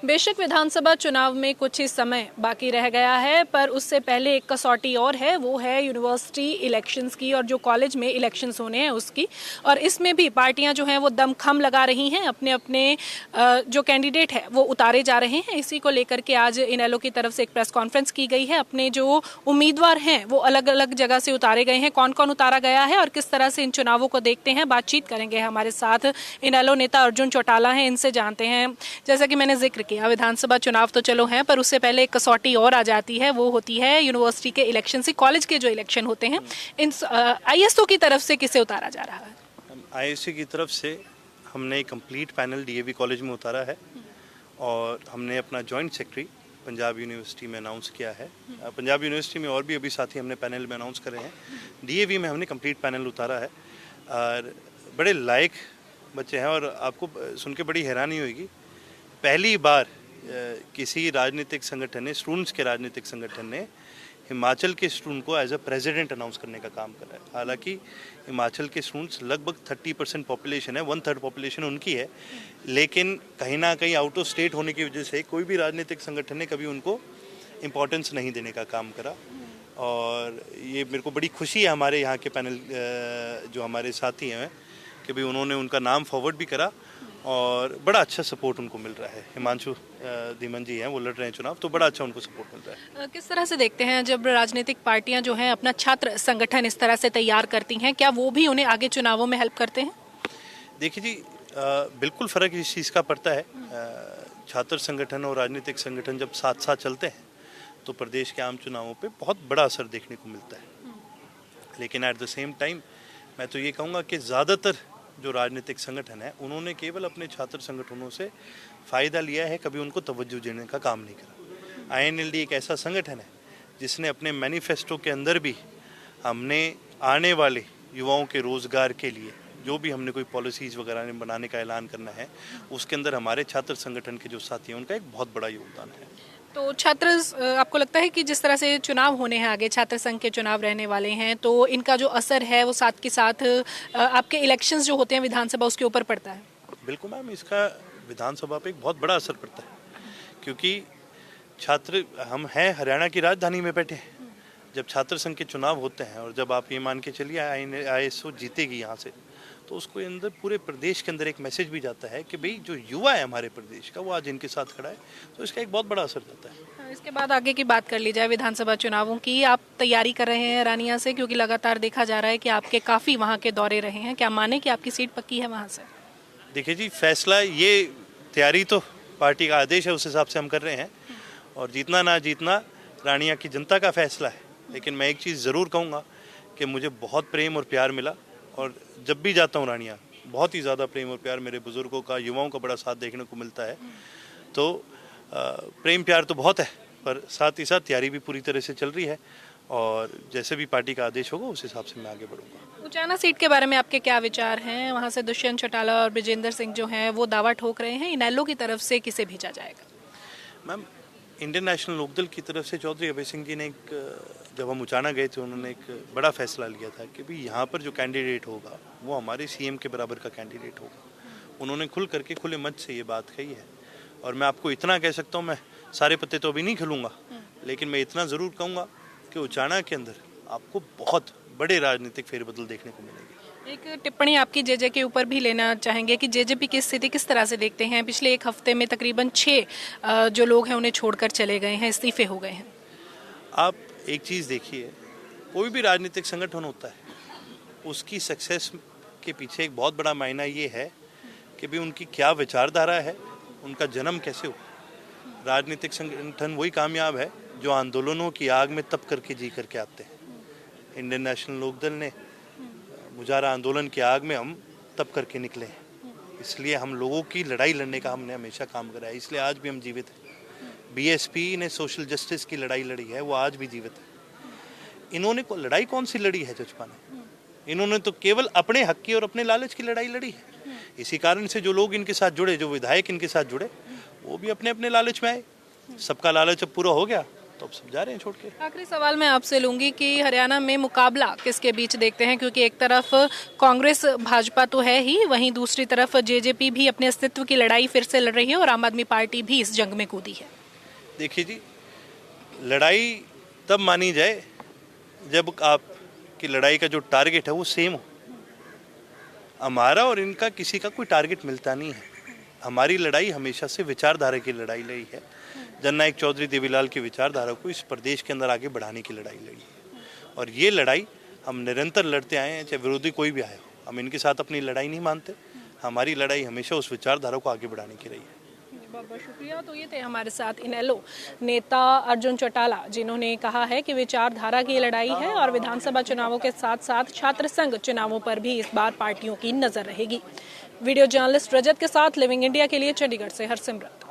बेशक विधानसभा चुनाव में कुछ ही समय बाकी रह गया है, पर उससे पहले एक कसौटी और है, वो है यूनिवर्सिटी इलेक्शंस की और जो कॉलेज में इलेक्शंस होने हैं उसकी। और इसमें भी पार्टियां जो हैं वो दमखम लगा रही हैं, अपने अपने जो कैंडिडेट है वो उतारे जा रहे हैं। इसी को लेकर के आज इनेलो की तरफ से एक प्रेस कॉन्फ्रेंस की गई है। अपने जो उम्मीदवार हैं वो अलग अलग जगह से उतारे गए हैं। कौन कौन उतारा गया है और किस तरह से इन चुनावों को देखते हैं, बातचीत करेंगे। हमारे साथ इनेलो नेता अर्जुन चौटाला हैं, इनसे जानते हैं। जैसा कि मैंने जिक्र किया, विधानसभा चुनाव तो चलो हैं, पर उससे पहले एक कसौटी और आ जाती है, वो होती है यूनिवर्सिटी के इलेक्शन से, कॉलेज के जो इलेक्शन होते हैं। इन आईएसओ की तरफ से किसे उतारा जा रहा है? आईएसओ की तरफ से हमने कंप्लीट पैनल डीएवी कॉलेज में उतारा है और हमने अपना जॉइंट सेक्रेटरी पंजाब यूनिवर्सिटी में अनाउंस किया है। पंजाब यूनिवर्सिटी में और भी अभी साथी हमने पैनल में अनाउंस करे हैं। डीएवी में हमने कंप्लीट पैनल उतारा है और बड़े लायक बच्चे हैं। और आपको सुन के बड़ी हैरानी होगी, पहली बार किसी राजनीतिक संगठन ने, स्टूडेंट्स के राजनीतिक संगठन ने हिमाचल के स्टूडेंट को एज अ प्रेसिडेंट अनाउंस करने का काम करा है। हालांकि हिमाचल के स्टूडेंट्स लगभग 30% पॉपुलेशन है, 1/3 पॉपुलेशन उनकी है, लेकिन कहीं ना कहीं आउट ऑफ स्टेट होने की वजह से कोई भी राजनीतिक संगठन ने कभी उनको इम्पोर्टेंस नहीं देने का काम करा। और ये मेरे को बड़ी खुशी है हमारे यहाँ के पैनल जो हमारे साथी हैं कि भाई उन्होंने उनका नाम फॉरवर्ड भी करा और बड़ा अच्छा सपोर्ट उनको मिल रहा है। हिमांशु धीमन जी हैं, वो लड़ रहे हैं चुनाव, तो बड़ा अच्छा उनको सपोर्ट मिल रहा है। किस तरह से देखते हैं जब राजनीतिक पार्टियां जो हैं अपना छात्र संगठन इस तरह से तैयार करती हैं, क्या वो भी उन्हें आगे चुनावों में हेल्प करते हैं? देखिए जी, बिल्कुल फ़र्क इस चीज़ का पड़ता है। छात्र संगठन और राजनीतिक संगठन जब साथ साथ चलते हैं तो प्रदेश के आम चुनावों पे बहुत बड़ा असर देखने को मिलता है। लेकिन एट द सेम टाइम मैं तो ये कहूँगा कि ज़्यादातर जो राजनीतिक संगठन है उन्होंने केवल अपने छात्र संगठनों से फ़ायदा लिया है, कभी उनको तवज्जो देने का काम नहीं करा। आईएनएलडी एक ऐसा संगठन है जिसने अपने मैनिफेस्टो के अंदर भी हमने आने वाले युवाओं के रोज़गार के लिए जो भी हमने कोई पॉलिसीज़ वगैरह बनाने का ऐलान करना है, उसके अंदर हमारे छात्र संगठन के जो साथी हैं उनका एक बहुत बड़ा योगदान है। तो छात्र, आपको लगता है कि जिस तरह से चुनाव होने हैं आगे, छात्र संघ के चुनाव रहने वाले हैं, तो इनका जो असर है वो साथ के साथ आपके इलेक्शंस जो होते हैं विधानसभा उसके ऊपर पड़ता है? बिल्कुल मैम, इसका विधानसभा पे एक बहुत बड़ा असर पड़ता है, क्योंकि छात्र, हम हैं हरियाणा की राजधानी में बैठे हैं। जब छात्र संघ के चुनाव होते हैं और जब आप ये मान के चलिए आईएसओ जीतेगी यहाँ से, तो उसको अंदर पूरे प्रदेश के अंदर एक मैसेज भी जाता है कि भाई जो युवा है हमारे प्रदेश का वो आज इनके साथ खड़ा है, तो इसका एक बहुत बड़ा असर जाता है। इसके बाद आगे की बात कर ली जाए विधानसभा चुनावों की, आप तैयारी कर रहे हैं रानिया से, क्योंकि लगातार देखा जा रहा है कि आपके काफ़ी वहाँ के दौरे रहे हैं, क्या माने कि आपकी सीट पक्की है वहाँ से? देखिए जी, फैसला, ये तैयारी तो पार्टी का आदेश है, उस हिसाब से हम कर रहे हैं और जीतना ना जीतना रानिया की जनता का फैसला है। लेकिन मैं एक चीज़ ज़रूर कहूँगा कि मुझे बहुत प्रेम और प्यार मिला और जब भी जाता हूँ रानिया, बहुत ही ज़्यादा प्रेम और प्यार मेरे बुज़ुर्गों का, युवाओं का बड़ा साथ देखने को मिलता है। तो प्रेम प्यार तो बहुत है, पर साथ ही साथ तैयारी भी पूरी तरह से चल रही है और जैसे भी पार्टी का आदेश होगा उस हिसाब से मैं आगे बढ़ूँगा। उचाना सीट के बारे में आपके क्या विचार हैं? वहाँ से दुष्यंत चौटाला और ब्रिजेंद्र सिंह जो हैं वो दावा ठोक रहे हैं, इनेलो की तरफ से किसे भेजा जाएगा? मैम, इंडियन नेशनल लोकदल की तरफ से चौधरी अभय सिंह जी ने जब हम उचाना गए थे, उन्होंने एक बड़ा फैसला लिया था कि भाई यहाँ पर जो कैंडिडेट होगा वो हमारे सीएम के बराबर का कैंडिडेट होगा। उन्होंने खुल करके खुले मंच से ये बात कही है और मैं आपको इतना कह सकता हूँ, मैं सारे पत्ते तो अभी नहीं खिलूँगा, लेकिन मैं इतना ज़रूर कहूँगा कि उचाना के अंदर आपको बहुत बड़े राजनीतिक फेरबदल देखने को मिलेंगे। एक टिप्पणी आपकी जेजे के ऊपर भी लेना चाहेंगे कि जेजेपी की स्थिति किस तरह से देखते हैं? पिछले एक हफ्ते में तकरीबन 6 जो लोग हैं उन्हें छोड़कर चले गए हैं, इस्तीफे हो गए हैं। आप एक चीज़ देखिए, कोई भी राजनीतिक संगठन होता है उसकी सक्सेस के पीछे एक बहुत बड़ा मायना ये है कि भाई उनकी क्या विचारधारा है, उनका जन्म कैसे हुआ। राजनीतिक संगठन वही कामयाब है जो आंदोलनों की आग में तप करके जी करके आते हैं। इंडियन नेशनल लोकदल ने मुजाहरा आंदोलन की आग में हम तप करके निकले हैं, इसलिए हम लोगों की लड़ाई लड़ने का हमने हमेशा काम करा है, इसलिए आज भी हम जीवित हैं। बीएसपी ने सोशल जस्टिस की लड़ाई लड़ी है, वो आज भी जीवित है। इन्होंने को लड़ाई कौन सी लड़ी है जजपा ने? इन्होंने तो केवल अपने हक की और अपने लालच की लड़ाई लड़ी है। इसी कारण से जो लोग इनके साथ जुड़े, जो विधायक इनके साथ जुड़े, वो भी अपने अपने लालच में आए। सबका लालच अब पूरा हो गया तो अब सब जा रहे हैं छोड़ के। आखिरी सवाल मैं आपसे लूंगी कि हरियाणा में मुकाबला किसके बीच देखते हैं, क्योंकि एक तरफ कांग्रेस भाजपा तो है ही, वहीं दूसरी तरफ जेजेपी भी अपने अस्तित्व की लड़ाई फिर से लड़ रही है और आम आदमी पार्टी भी इस जंग में कूदी है। देखिए जी, लड़ाई तब मानी जाए जब आपकी लड़ाई का जो टारगेट है वो सेम हो। हमारा और इनका किसी का कोई टारगेट मिलता नहीं है। हमारी लड़ाई हमेशा से विचारधारा की लड़ाई लड़ी है। जननायक चौधरी देवीलाल की विचारधारा को इस प्रदेश के अंदर आगे बढ़ाने की लड़ाई लड़ी है, और ये लड़ाई हम निरंतर लड़ते आए हैं, चाहे विरोधी कोई भी आए हो। हम इनके साथ अपनी लड़ाई नहीं मानते। हमारी लड़ाई हमेशा उस विचारधारा को आगे बढ़ाने की रही है। बहुत बहुत शुक्रिया। तो ये थे हमारे साथ इनेलो नेता अर्जुन चौटाला, जिन्होंने कहा है कि विचारधारा की लड़ाई है और विधानसभा चुनावों के साथ साथ छात्र संघ चुनावों पर भी इस बार पार्टियों की नजर रहेगी। वीडियो जर्नलिस्ट रजत के साथ लिविंग इंडिया के लिए चंडीगढ़ से हरसिमरत।